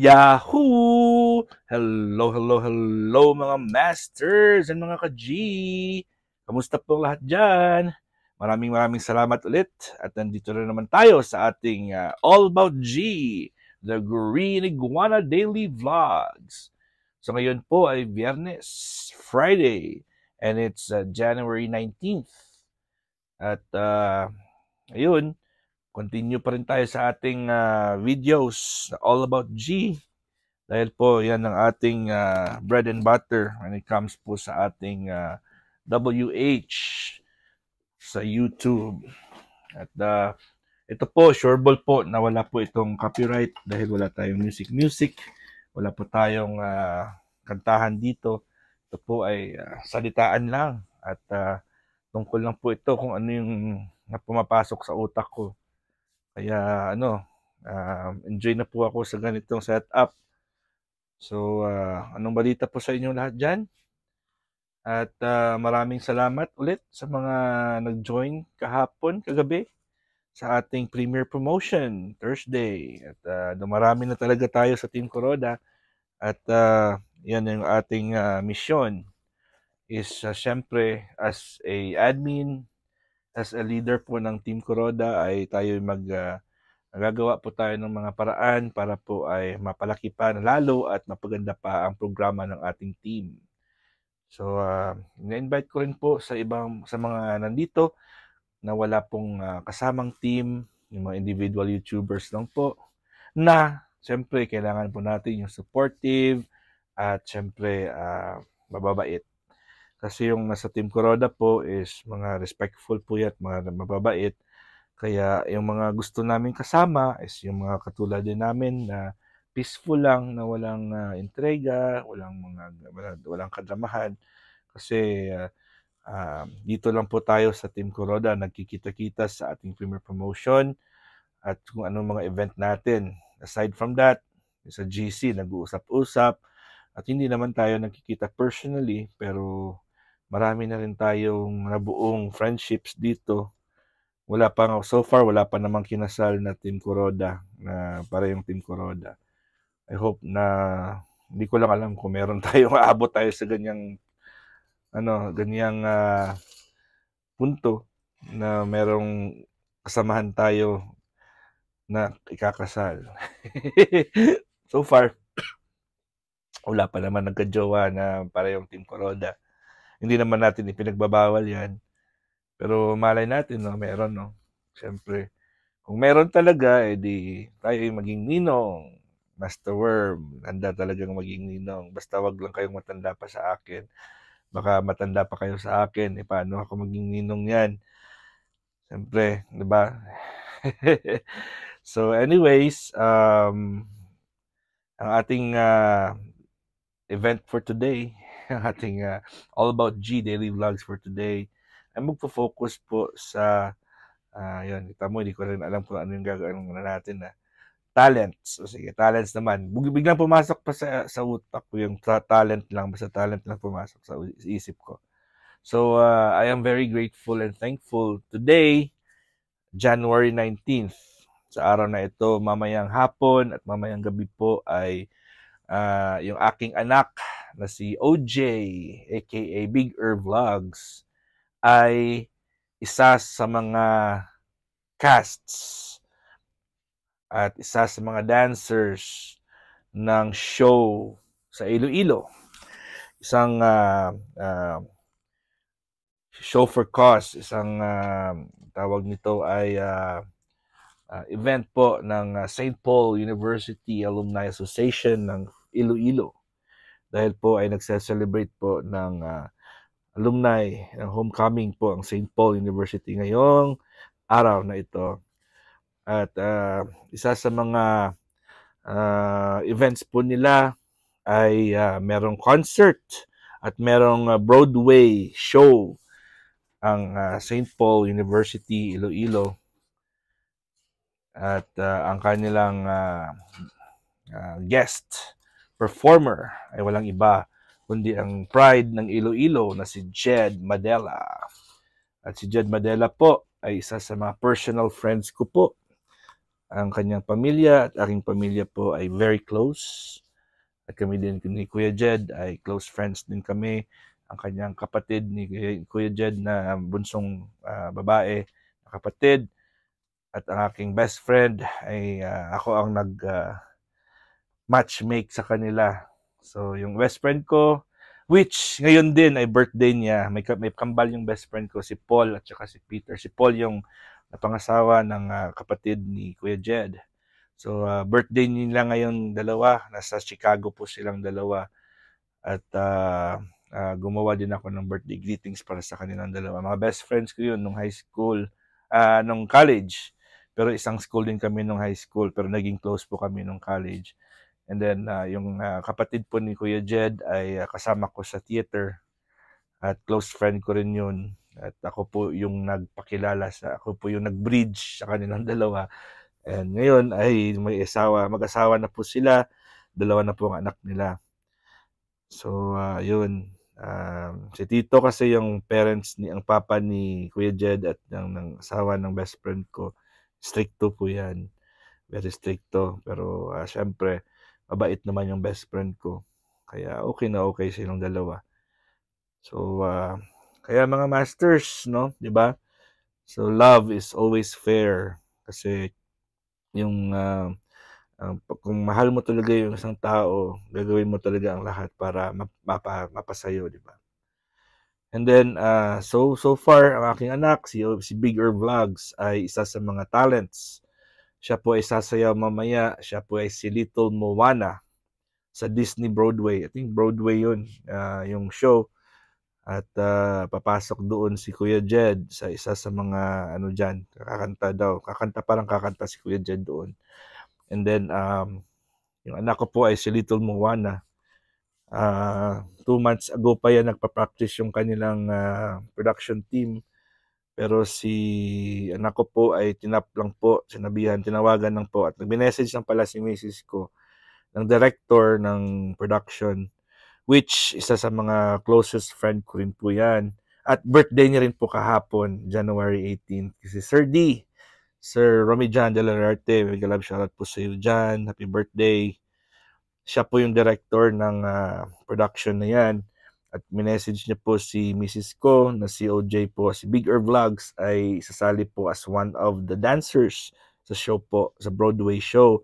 Yahoo! Hello, hello, hello mga masters and mga ka-G! Kamusta po lahat dyan? Maraming salamat ulit at nandito na naman tayo sa ating All About G, The Green Iguana Daily Vlogs. So ngayon po ay Biyernes, Friday, and it's January 19th. At ayun, continue pa rin tayo sa ating videos All About G. Dahil po yan ang ating bread and butter when it comes po sa ating WH sa YouTube. At ito po, sureball po na wala po itong copyright dahil wala tayong music. Wala po tayong kantahan dito. Ito po ay salitaan lang at tungkol lang po ito kung ano yung pumapasok sa utak ko. Kaya enjoy na po ako sa ganitong setup. So, anong balita po sa inyong lahat dyan? At maraming salamat ulit sa mga nag-join kahapon, kagabi, sa ating premiere promotion, Thursday. At dumarami na talaga tayo sa Team Kuroda. At yan yung ating mission is syempre as a admin, as a leader po ng Team Kuroda ay tayo nagagawa po tayo ng mga paraan para po ay mapalaki pa lalo at mapaganda pa ang programa ng ating team. So, na-invite ko rin po sa mga nandito na wala pong kasamang team, yung mga individual YouTubers lang po, na siyempre kailangan po natin yung supportive at siyempre mababait. Kasi yung nasa Team Kuroda po is mga respectful po yan, mga mababait. Kaya yung mga gusto namin kasama is yung mga katulad din namin na peaceful lang, na walang intriga, walang kadramahan. Kasi dito lang po tayo sa Team Kuroda nagkikita-kita sa ating premiere promotion at kung anong mga event natin. Aside from that, sa GC nag-uusap-usap at hindi naman tayo nagkikita personally pero marami na rin tayong nabuong friendships dito. So far, wala pa namang kinasal na Team Kuroda na para yung Team Kuroda. I hope na, hindi ko lang alam kung meron tayong aabot tayo sa ganyang punto na merong kasamahan tayo na ikakasal. So far, wala pa naman nagka-jowa na para yung Team Kuroda. Hindi naman natin ipinagbabawal yan. Pero malay natin, meron, Siyempre, kung meron talaga, edi tayo maging ninong. Master Worm, handa talagang maging ninong. Basta wag lang kayong matanda pa sa akin. Baka matanda pa kayo sa akin, paano ako maging ninong yan? Siyempre, di ba? So anyways, ang ating event for today, ang ating All About G Daily Vlogs for today, ay magpo-focus po sa yun, kita mo, hindi ko rin alam kung ano yung gagawin natin na talents. O sige, talents naman. Biglang pumasok pa sa utak ko yung talent lang, basta talent lang pumasok sa isip ko. So, I am very grateful and thankful today, January 19th. Sa araw na ito, mamayang hapon at mamayang gabi po ay yung aking anak na si OJ, aka Big Vlogs, ay isa sa mga casts at isa sa mga dancers ng show sa Iloilo. Isang show for cause, isang tawag nito ay event po ng St. Paul University Alumni Association ng Iloilo. Dahil po ay nagse-celebrate po ng alumni ng homecoming po ang St. Paul University ngayong araw na ito. At isa sa mga events po nila ay merong concert at merong Broadway show ang St. Paul University Iloilo. At ang kanilang guest performer ay walang iba kundi ang pride ng Iloilo na si Jed Madela. At si Jed Madela po ay isa sa mga personal friends ko po. Ang kanyang pamilya at aking pamilya po ay very close. At kami din ni Kuya Jed ay close friends din kami. Ang kanyang kapatid ni Kuya Jed na bunsong babae na kapatid. At ang aking best friend ay ako ang matchmake sa kanila. So, yung best friend ko, which ngayon din ay birthday niya. May kambal yung best friend ko, si Paul at saka si Peter. Si Paul yung napangasawa ng kapatid ni Kuya Jed. So, birthday nila ngayon dalawa. Nasa Chicago po silang dalawa. At gumawa din ako ng birthday greetings para sa kanilang dalawa. Mga best friends ko yun nung high school, nung college. Pero isang school din kami nung high school. Pero naging close po kami nung college. And then, yung kapatid po ni Kuya Jed ay kasama ko sa theater. At close friend ko rin yun. At ako po yung ako po yung nag-bridge sa kanilang dalawa. And ngayon ay mag-asawa na po sila. Dalawa na po ang anak nila. So, yun. Si Tito kasi yung ang papa ni Kuya Jed at ng asawa ng best friend ko. Stricto po yan. Very stricto. Pero, syempre, mabait naman yung best friend ko. Kaya okay na okay silang dalawa. So, kaya mga masters, no? 'Di ba? So, love is always fair. Kasi, yung kung mahal mo talaga yung isang tao, gagawin mo talaga ang lahat para mapasayo, di ba? And then, so far, ang aking anak, si Big Vlogs, ay isa sa mga talents. Siya po ay sasayaw mamaya. Siya po ay si Little Moana sa Disney Broadway. I think Broadway yun, yung show. At papasok doon si Kuya Jed sa isa sa mga ano dyan, kakanta si Kuya Jed doon. And then, yung anak ko po ay si Little Moana. 2 months ago pa yan nagpa-practice yung kanilang production team. Pero si anak ko po ay tinawagan lang po at nag-message lang pala si Mrs. ko ng director ng production, which isa sa mga closest friend ko rin po yan. At birthday niya rin po kahapon, January 18th. Kasi Sir Romy Jan de la Rarte, may galab shoutout po sa iyo dyan. Happy birthday. Siya po yung director ng production na yan. At minessage niya po si Mrs. ko na si OJ po, si Big Vlogs ay sasali po as one of the dancers sa show po, sa Broadway show,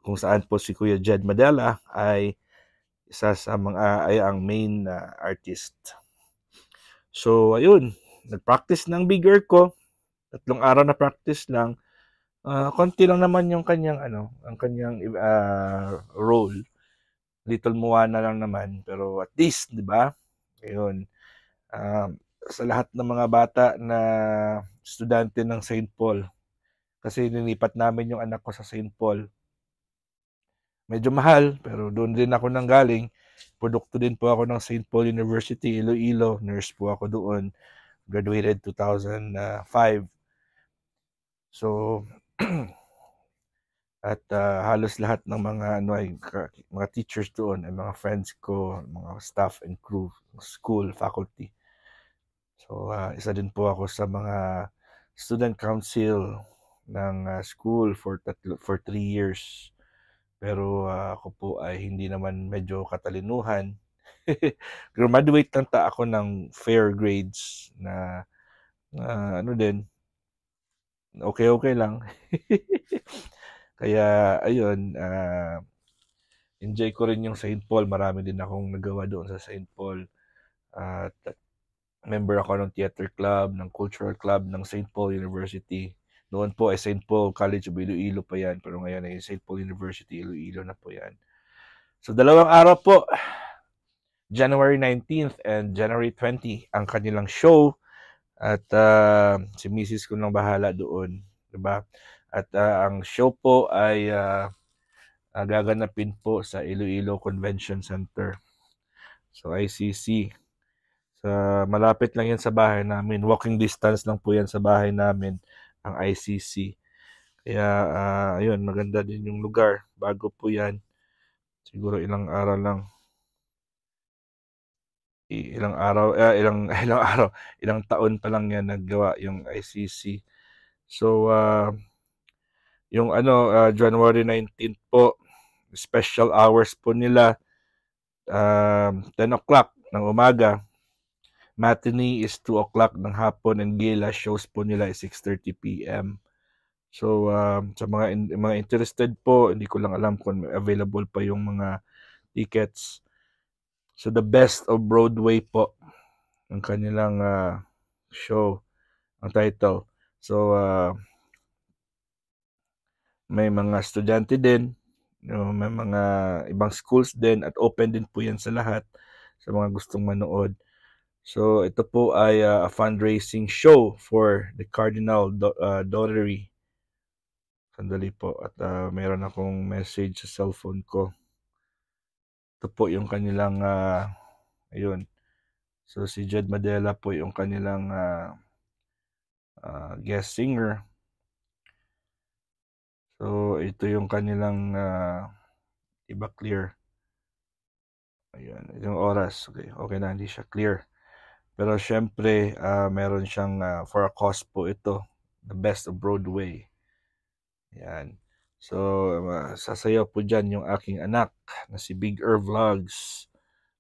kung saan po si Kuya Jed Madela ay isa sa ay ang main artist. So, ayun, nag-practice ng bigger ko. 3 araw na practice lang. Konti lang naman yung ang kanyang role. Little Moana lang naman, pero at least, 'di ba? Ayun. Sa lahat ng mga bata na estudyante ng St. Paul, kasi nilipat namin yung anak ko sa St. Paul. Medyo mahal, pero doon din ako nanggaling. Produkto din po ako ng St. Paul University, Iloilo. Nurse po ako doon. Graduated 2005. So, at halos lahat ng mga teachers doon ay mga friends ko, mga staff and crew, school, faculty. So, isa din po ako sa mga student council ng school for 3 years. Pero ako po ay hindi naman medyo katalinuhan. Graduate lang ako ng fair grades na din, okay lang. Kaya ayun, enjoy ko rin yung St. Paul. Marami din akong nagawa doon sa St. Paul. At member ako ng theater club, ng cultural club ng St. Paul University. Noon po ay St. Paul College of Iloilo pa yan, pero ngayon ay St. Paul University Iloilo na po yan. So 2 araw po, January 19th and January 20 ang kanilang show. At si Mrs. ko nang bahala doon, 'di ba? At ang show po ay gaganapin po sa Iloilo Convention Center. So ICC. Malapit lang yan sa bahay namin. Walking distance lang po yan sa bahay namin, ang ICC. Kaya ayun, maganda din yung lugar. Bago po yan. Siguro ilang araw lang. Ilang taon pa lang yan naggawa yung ICC. So, Yung January 19 po, special hours po nila, 10 o'clock ng umaga. Matinee is 2 o'clock ng hapon, and gala shows po nila is 6:30 p.m. So, sa mga interested po, hindi ko lang alam kung available pa yung mga tickets. So, The Best of Broadway po ang kanilang show, ang title. So, may mga estudyante din, may mga ibang schools din, at open din po yan sa lahat, sa mga gustong manood. So, ito po ay a fundraising show for the Cardinal Daughtery. Sandali po, at mayroon akong message sa cellphone ko. Ito po yung kanilang, ayun. So, si Jed Madela po yung kanilang guest singer. So, ito yung kanilang iba clear. Ayan, yung oras. Okay na, hindi siya clear. Pero syempre, meron siyang for a cause po ito. The Best of Broadway. Ayan. So, sasayaw po dyan yung aking anak na si Big Vlogs.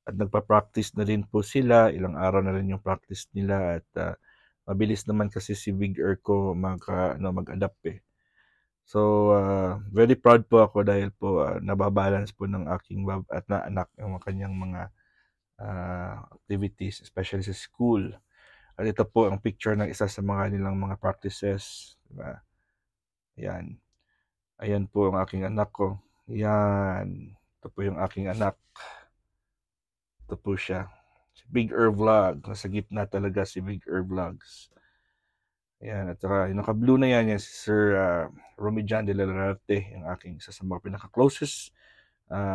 At nagpa-practice na rin po sila. Ilang araw na rin yung practice nila. At mabilis naman kasi si Big ko mag-adapt eh. So, very proud po ako dahil po nababalance po ng aking at na anak yung kanyang mga activities, especially sa school. At ito po ang picture ng isa sa mga nilang mga practices. Diba? Ayan. Ayan po ang aking anak ko. Ayan. Ito po yung aking anak. Ito po siya. Si Big Vlog. Nasa gitna talaga si Big Vlogs. Ayan, at saka yung naka-blue na yan si Sir Romijan de la Rarte, yung aking isa sa mga pinaka-closest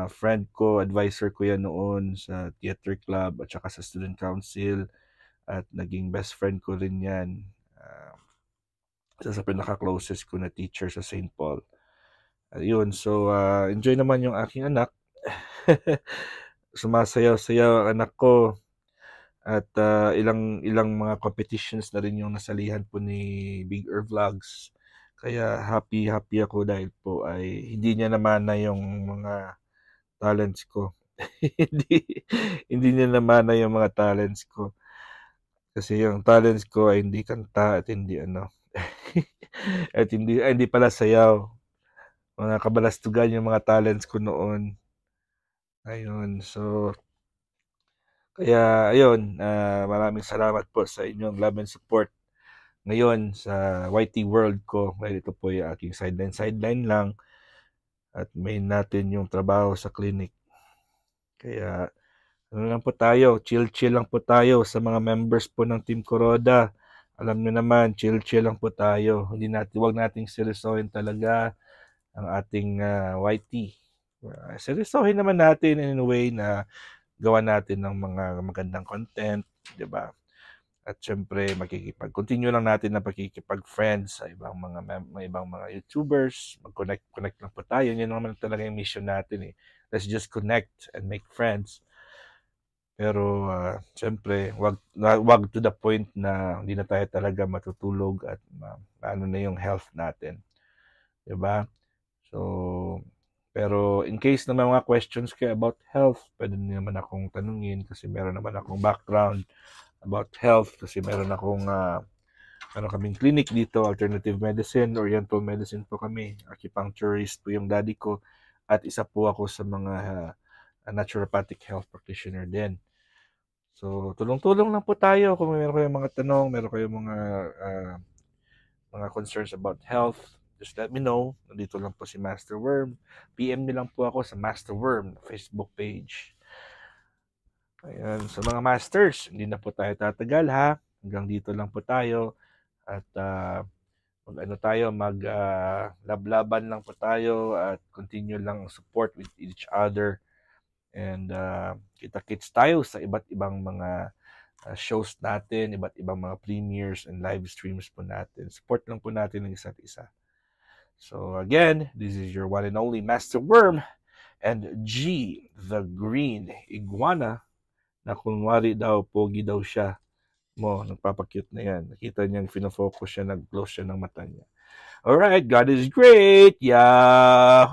friend ko, advisor ko yan noon sa theater club at saka sa student council, at naging best friend ko rin yan. Isa sa pinaka-closest ko na teacher sa St. Paul. Ayun, so enjoy naman yung aking anak. Sumasayaw-sayaw ang anak ko. At ilang mga competitions na rin yung nasalihan po ni Big Vlogs. Kaya happy ako dahil po ay hindi niya naman na yung mga talents ko. hindi niya naman na yung mga talents ko. Kasi yung talents ko ay hindi kanta at hindi at hindi pala sayaw. Mga kabalastugan yung mga talents ko noon. Ayun, so kaya ayun, maraming salamat po sa inyong love and support ngayon sa YT World ko. Dahil ito po yung aking sideline lang, at may natin yung trabaho sa clinic. Kaya lang po tayo, chill lang po tayo sa mga members po ng Team Kuroda. Alam nyo naman, chill lang po tayo. Wag nating seryosohin talaga ang ating YT. Seryosohin naman natin in a way na gawa natin ng mga magandang content, 'di ba? At syempre, continue lang natin na pakikipag-friends sa ibang mga YouTubers. Connect lang po tayo. Yun naman talaga yung mission natin eh. Let's just connect and make friends. Pero syempre, wag to the point na hindi na tayo talaga matutulog at ano na yung health natin. 'Di ba? So, pero in case na may mga questions kayo about health, pwede niyo naman akong tanungin kasi meron naman akong background about health, kasi meron kaming clinic dito, alternative medicine, oriental medicine po kami, acupuncturist po yung daddy ko, at isa po ako sa mga naturopathic health practitioner din. So, tulong-tulong lang po tayo kung meron kayong mga tanong, meron kayong mga concerns about health. Just let me know. Nandito lang po si Master Worm. PM niyo lang po ako sa Master Worm Facebook page. Ayan, sa mga masters, hindi na po tayo tatagal ha. Hanggang dito lang po tayo. At lablaban lang po tayo at continue lang support with each other. And kita-kits tayo sa iba't ibang mga shows natin, iba't ibang mga premieres and live streams po natin. Support lang po natin ng isa't isa. So again, this is your one and only Master Worm and G, the Green Iguana, na kunwari daw, pogi daw siya. Nagpapakyut na yan. Nakita niya, fino-focus siya, nag-close siya ng mata niya. Alright, God is great. Yahoo!